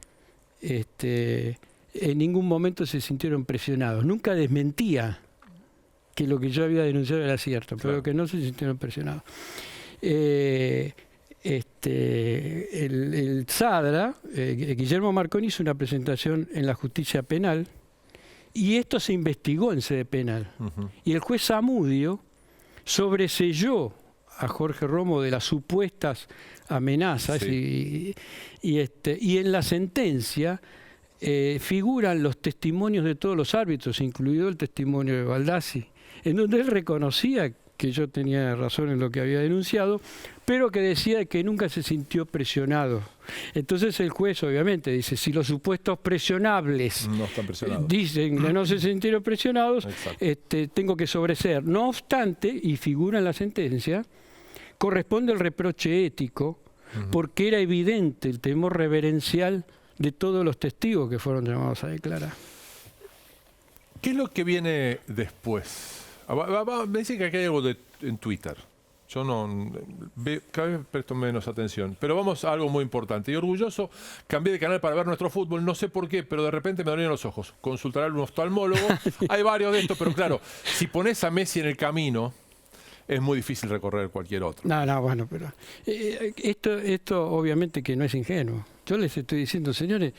en ningún momento se sintieron presionados. Nunca desmentía que lo que yo había denunciado era cierto, pero que no se sintieron presionados. El SADRA, Guillermo Marconi, hizo una presentación en la justicia penal y esto se investigó en sede penal. Y el juez Zamudio sobreselló a Jorge Romo de las supuestas amenazas y en la sentencia figuran los testimonios de todos los árbitros, incluido el testimonio de Baldassi, en donde él reconocía que yo tenía razón en lo que había denunciado, pero que decía que nunca se sintió presionado. Entonces el juez obviamente dice, si los supuestos presionables no están presionados, dicen que no se sintieron presionados, tengo que sobreseer. No obstante, y figura en la sentencia, corresponde el reproche ético, porque era evidente el temor reverencial de todos los testigos que fueron llamados a declarar. ¿Qué es lo que viene después? Me dicen que aquí hay algo en Twitter. Yo cada vez presto menos atención. Pero vamos a algo muy importante. Y orgulloso, cambié de canal para ver nuestro fútbol. No sé por qué, pero de repente me dolieron los ojos. Consultaré a un oftalmólogo. Hay varios de estos, pero claro, si pones a Messi en el camino, es muy difícil recorrer cualquier otro. No, bueno, pero esto obviamente que no es ingenuo. Yo les estoy diciendo, señores,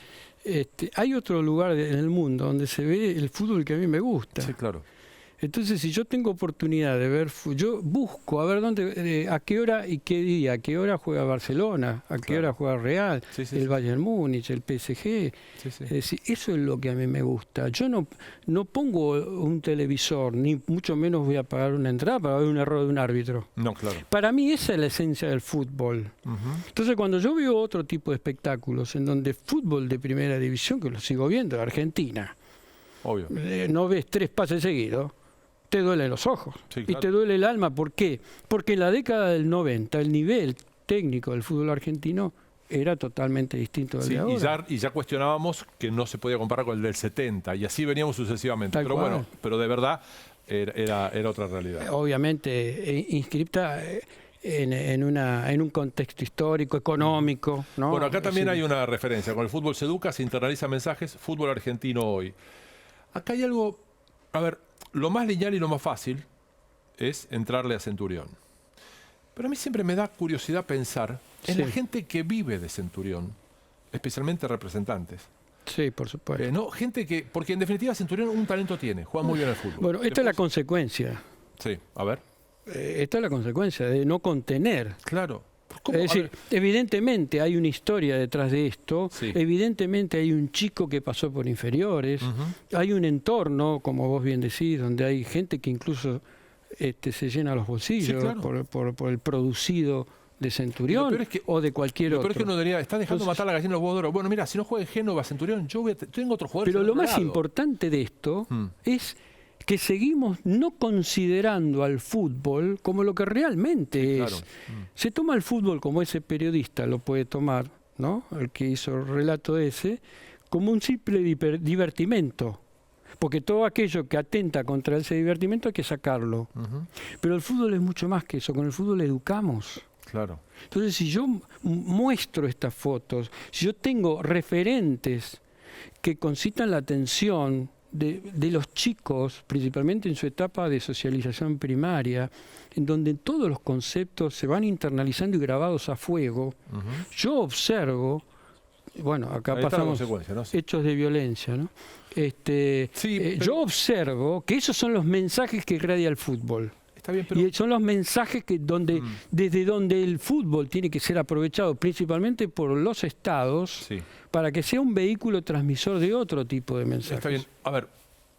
hay otro lugar en el mundo donde se ve el fútbol que a mí me gusta. Sí, claro. Entonces, si yo tengo oportunidad de ver fútbol, yo busco a ver dónde, a qué hora y qué día, a qué hora juega Barcelona, a qué hora juega Real, el Bayern Múnich, el PSG. Es decir, eso es lo que a mí me gusta. Yo no pongo un televisor, ni mucho menos voy a pagar una entrada para ver un error de un árbitro. No, claro. Para mí esa es la esencia del fútbol. Entonces, cuando yo veo otro tipo de espectáculos en donde fútbol de primera división, que lo sigo viendo, Argentina, obvio, no ves 3 pases seguidos, te duelen los ojos y te duele el alma. ¿Por qué? Porque en la década del 90 el nivel técnico del fútbol argentino era totalmente distinto del de ahora. Y ya cuestionábamos que no se podía comparar con el del 70 y así veníamos sucesivamente. Tal cual. Bueno, pero de verdad era otra realidad. Obviamente inscripta en un contexto histórico, económico, ¿no? Bueno, acá también hay una referencia. Con el fútbol se educa, se internaliza mensajes, fútbol argentino hoy. Acá hay algo, a ver, lo más lineal y lo más fácil es entrarle a Centurión. Pero a mí siempre me da curiosidad pensar en la gente que vive de Centurión, especialmente representantes. Sí, por supuesto. ¿No? Gente que, porque en definitiva Centurión un talento tiene, juega muy bien al fútbol. Bueno, esta es la consecuencia. Sí, a ver. Esta es la consecuencia de no contener. Claro. Es decir, evidentemente hay una historia detrás de esto, evidentemente hay un chico que pasó por inferiores, hay un entorno, como vos bien decís, donde hay gente que incluso se llena los bolsillos por el producido de Centurión o de cualquier otro. Pero es que uno diría, está dejando matar la gallina los huevos de oro. Bueno, mira, si no juega en Génova, Centurión, yo tengo otro jugador. Pero lo más importante de esto es que seguimos no considerando al fútbol como lo que realmente es. Se toma el fútbol como ese periodista lo puede tomar, ¿no? El que hizo el relato ese, como un simple divertimento. Porque todo aquello que atenta contra ese divertimento hay que sacarlo. Pero el fútbol es mucho más que eso. Con el fútbol educamos. Claro. Entonces, si yo muestro estas fotos, si yo tengo referentes que concitan la atención de los chicos, principalmente en su etapa de socialización primaria, en donde todos los conceptos se van internalizando y grabados a fuego, yo observo, bueno, acá ahí pasamos ¿no? hechos de violencia, ¿no? Yo observo que esos son los mensajes que irradia el fútbol. Está bien, pero... Y son los mensajes que desde donde el fútbol tiene que ser aprovechado principalmente por los estados para que sea un vehículo transmisor de otro tipo de mensajes. Está bien. A ver,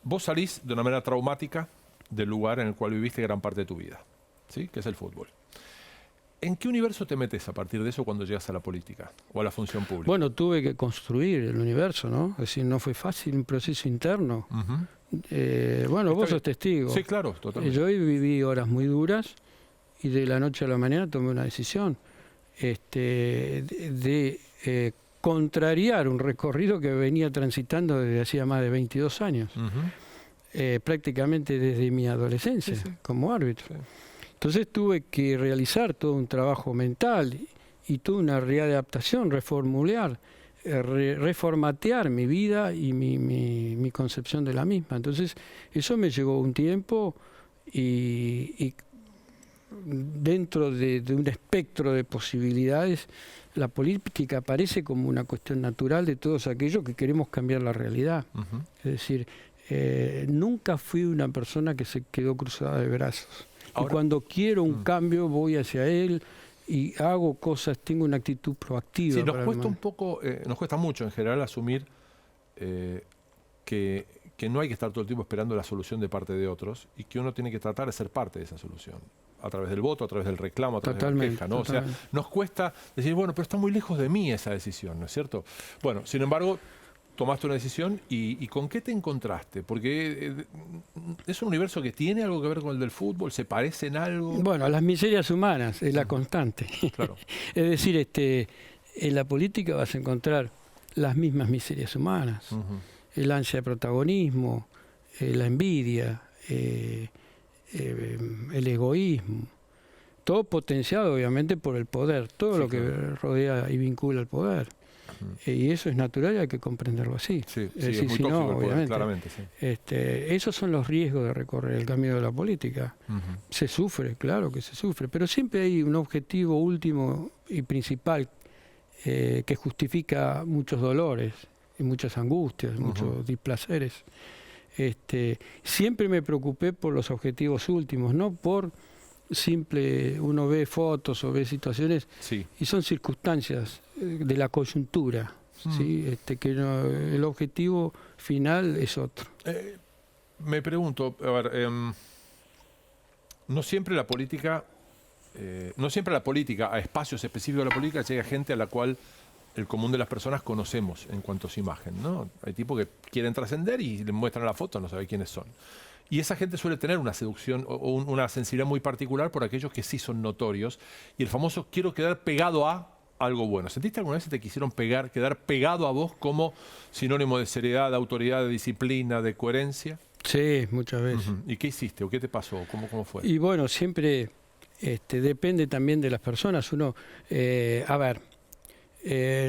vos salís de una manera traumática del lugar en el cual viviste gran parte de tu vida, ¿sí? Que es el fútbol. ¿En qué universo te metes a partir de eso cuando llegas a la política o a la función pública? Bueno, tuve que construir el universo, ¿no? Es decir, no fue fácil, un proceso interno. Bueno, vos sos testigo. Sí, claro, totalmente. Yo viví horas muy duras y de la noche a la mañana tomé una decisión de contrariar un recorrido que venía transitando desde hacía más de 22 años, prácticamente desde mi adolescencia como árbitro. Entonces tuve que realizar todo un trabajo mental y toda una readaptación, reformatear mi vida y mi concepción de la misma. Entonces eso me llevó un tiempo y dentro de un espectro de posibilidades, la política aparece como una cuestión natural de todos aquellos que queremos cambiar la realidad. Es decir, nunca fui una persona que se quedó cruzada de brazos. Ahora, y cuando quiero un cambio voy hacia él y hago cosas, tengo una actitud proactiva. Sí, nos cuesta un poco, nos cuesta mucho en general asumir que no hay que estar todo el tiempo esperando la solución de parte de otros y que uno tiene que tratar de ser parte de esa solución. A través del voto, a través del reclamo, a través de la queja, ¿no? O sea, nos cuesta decir, bueno, pero está muy lejos de mí esa decisión, ¿no es cierto? Bueno, sin embargo, tomaste una decisión y ¿con qué te encontraste? Porque es un universo que tiene algo que ver con el del fútbol, ¿se parece en algo? Bueno, las miserias humanas es la constante. Claro. Es decir, en la política vas a encontrar las mismas miserias humanas. El ansia de protagonismo, la envidia, el egoísmo, todo potenciado obviamente por el poder, todo lo que rodea y vincula al poder. Y eso es natural y hay que comprenderlo así. Sí, Es sí, decir, es muy si no, tóxico el poder, obviamente, claramente. Sí. Esos son los riesgos de recorrer el camino de la política. Se sufre, claro que se sufre, pero siempre hay un objetivo último y principal que justifica muchos dolores y muchas angustias, muchos displaceres. Siempre me preocupé por los objetivos últimos, no por simple, uno ve fotos o ve situaciones Sí. y son circunstancias de la coyuntura, ¿sí? Que el objetivo final es otro. Me pregunto, a ver, no siempre la política, a espacios específicos de la política llega gente a la cual el común de las personas conocemos en cuanto a su imagen, ¿no? Hay tipos que quieren trascender y le muestran la foto, no sabe quiénes son. Y esa gente suele tener una seducción o una sensibilidad muy particular por aquellos que sí son notorios. Y el famoso quiero quedar pegado a algo bueno. ¿Sentiste alguna vez que te quisieron quedar pegado a vos como sinónimo de seriedad, de autoridad, de disciplina, de coherencia? Sí, muchas veces. ¿Y qué hiciste o qué te pasó? ¿Cómo fue? Y bueno, siempre depende también de las personas. Uno,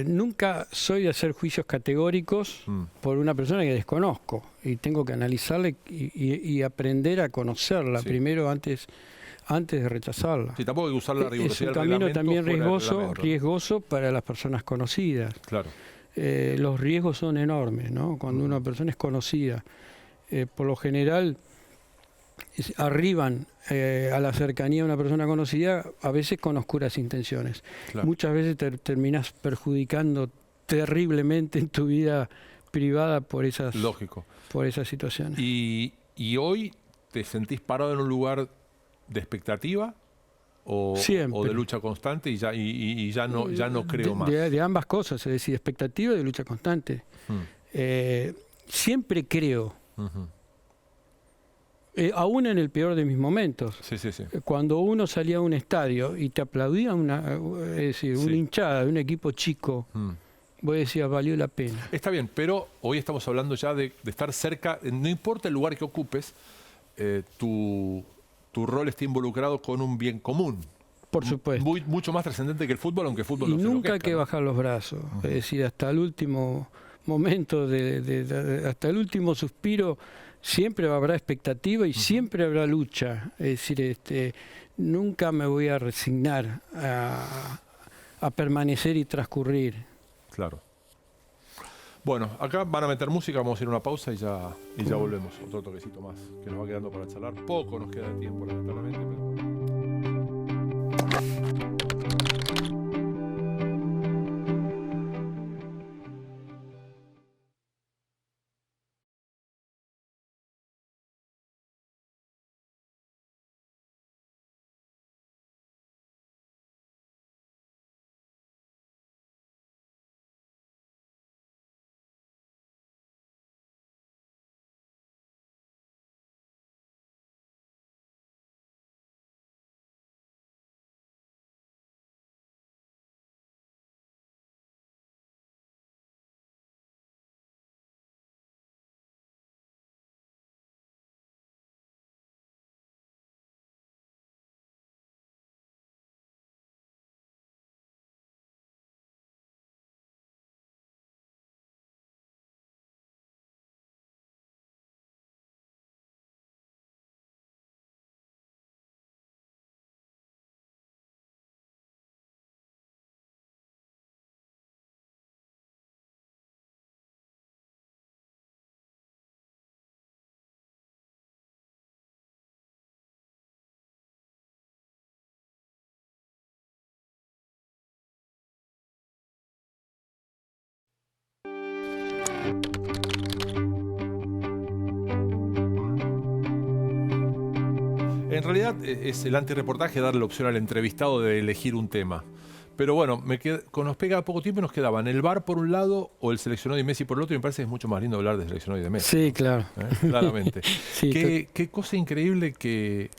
nunca soy de hacer juicios categóricos por una persona que desconozco y tengo que analizarla y aprender a conocerla primero antes de rechazarla. Sí, tampoco hay que usar la rigurosidad es un del camino reglamento también fuera del reglamento. riesgoso para las personas conocidas. Claro. Los riesgos son enormes, ¿no? Cuando una persona es conocida, por lo general arriban a la cercanía de una persona conocida, a veces con oscuras intenciones. Claro. Muchas veces terminas perjudicando terriblemente en tu vida privada por esas situaciones. ¿Y hoy te sentís parado en un lugar de expectativa o de lucha constante y ya no creo más? De ambas cosas, es decir, expectativa y de lucha constante. Siempre creo. Aún en el peor de mis momentos. Sí. Cuando uno salía a un estadio y te aplaudía una hinchada de un equipo chico, vos decías, valió la pena. Está bien, pero hoy estamos hablando ya de estar cerca, no importa el lugar que ocupes, tu rol está involucrado con un bien común. Por supuesto. Mucho más trascendente que el fútbol, aunque el fútbol y no se nunca hay enloquezca, que bajar los brazos. Es decir, hasta el último momento, hasta el último suspiro, siempre habrá expectativa y siempre habrá lucha. Es decir, nunca me voy a resignar a permanecer y transcurrir. Claro. Bueno, acá van a meter música, vamos a ir a una pausa y ya volvemos. Otro toquecito más que nos va quedando para charlar. Poco nos queda de tiempo, lamentablemente, pero... En realidad es el antirreportaje darle la opción al entrevistado de elegir un tema. Pero bueno, nos pega poco tiempo y nos quedaban el VAR por un lado o el seleccionado de Messi por el otro, y me parece que es mucho más lindo hablar de seleccionado y de Messi. Sí, claro. Claramente. Sí, qué cosa increíble que...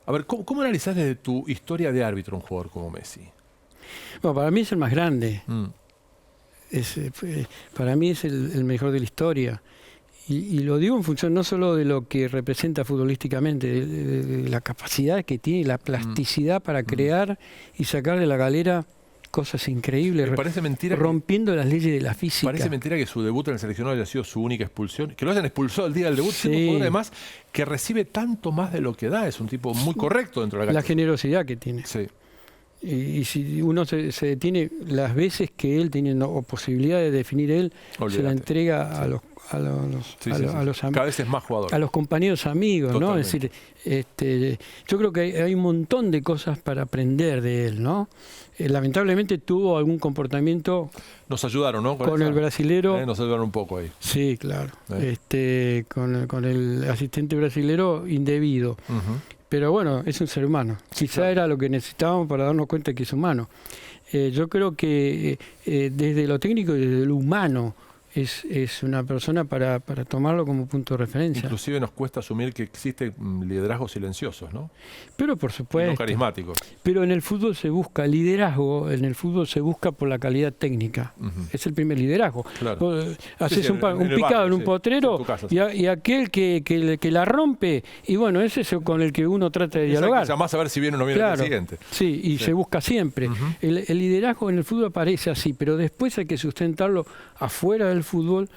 A ver, ¿cómo analizás desde tu historia de árbitro un jugador como Messi? Bueno, para mí es el más grande. Para mí es el mejor de la historia. Y lo digo en función no solo de lo que representa futbolísticamente, de la capacidad que tiene, la plasticidad para crear y sacar de la galera cosas increíbles, Me parece mentira rompiendo las leyes de la física. Parece mentira que su debut en el seleccionado haya sido su única expulsión. Que lo hayan expulsado el día del debut, Sí. siendo un jugador además que recibe tanto más de lo que da. Es un tipo muy correcto dentro de la La cancha. generosidad que tiene. Sí. Y si uno se detiene, las veces que él tiene posibilidad de definir él, se Olvídate. la entrega Sí. a los Sí, sí, sí. Cada vez es más jugador. a los compañeros amigos, ¿no? Es Totalmente. decir, yo creo que hay un montón de cosas para aprender de él, ¿no? Lamentablemente tuvo algún comportamiento Nos ayudaron, ¿no? con el brasilero. Nos ayudaron un poco ahí. Sí, claro. Con el asistente brasilero indebido. Ujú. Pero bueno, es un ser humano. Quizá era lo que necesitábamos para darnos cuenta que es humano. Yo creo que desde lo técnico y desde lo humano es una persona para tomarlo como punto de referencia. Inclusive nos cuesta asumir que existen liderazgos silenciosos, ¿no? Pero por Y supuesto. no carismáticos. Pero en el fútbol se busca liderazgo, en el fútbol se busca por la calidad técnica. Ujú. Es el primer liderazgo. Claro. Vos haces sí, un en el picado barrio, en un sí, potrero en tu casa, sí. y aquel que la rompe, y bueno, ese es con el que uno trata de Exacto, dialogar. llamás a ver si viene o no viene el Claro, día siguiente. sí, y Sí. se busca siempre. Ujú. El liderazgo en el fútbol aparece así, pero después hay que sustentarlo afuera del fútbol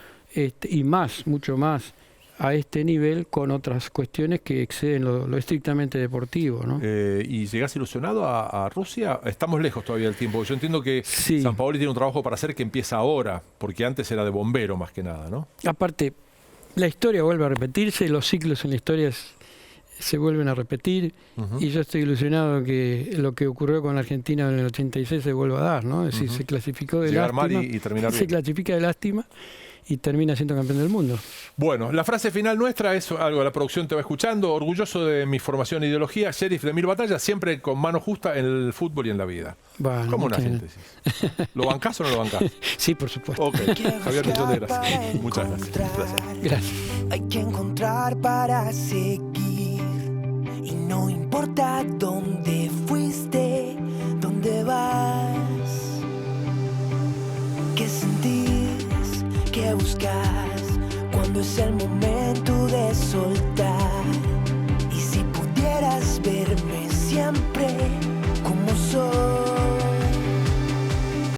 y mucho más a este nivel con otras cuestiones que exceden lo estrictamente deportivo, ¿no? ¿Y llegás ilusionado a Rusia? Estamos lejos todavía del tiempo. Yo entiendo que Sí. Sampaoli tiene un trabajo para hacer que empieza ahora, porque antes era de bombero más que nada, ¿no? Aparte, la historia vuelve a repetirse, los ciclos en la historia se vuelven a repetir, Ujú. y yo estoy ilusionado que lo que ocurrió con Argentina en el 86 se vuelva a dar, ¿no? Es decir, Ujú. se clasificó de Llegar mal lástima, y terminar se bien. clasifica de lástima y termina siendo campeón del mundo. Bueno, la frase final nuestra es algo que la producción te va escuchando. Orgulloso de mi formación e ideología, sheriff de 1000 batallas, siempre con mano justa en el fútbol y en la vida. Bueno, ¿Cómo una muchas síntesis? ¿Lo bancás o no lo bancás? Sí, por supuesto. Ok, Quiero Javier, millón de buscar para gracias. Muchas gracias. encontrar. Gracias. Hay que encontrar para seguir. Y no importa dónde fuiste, dónde vas. ¿Qué sentís? ¿Qué buscas? Cuando es el momento de soltar.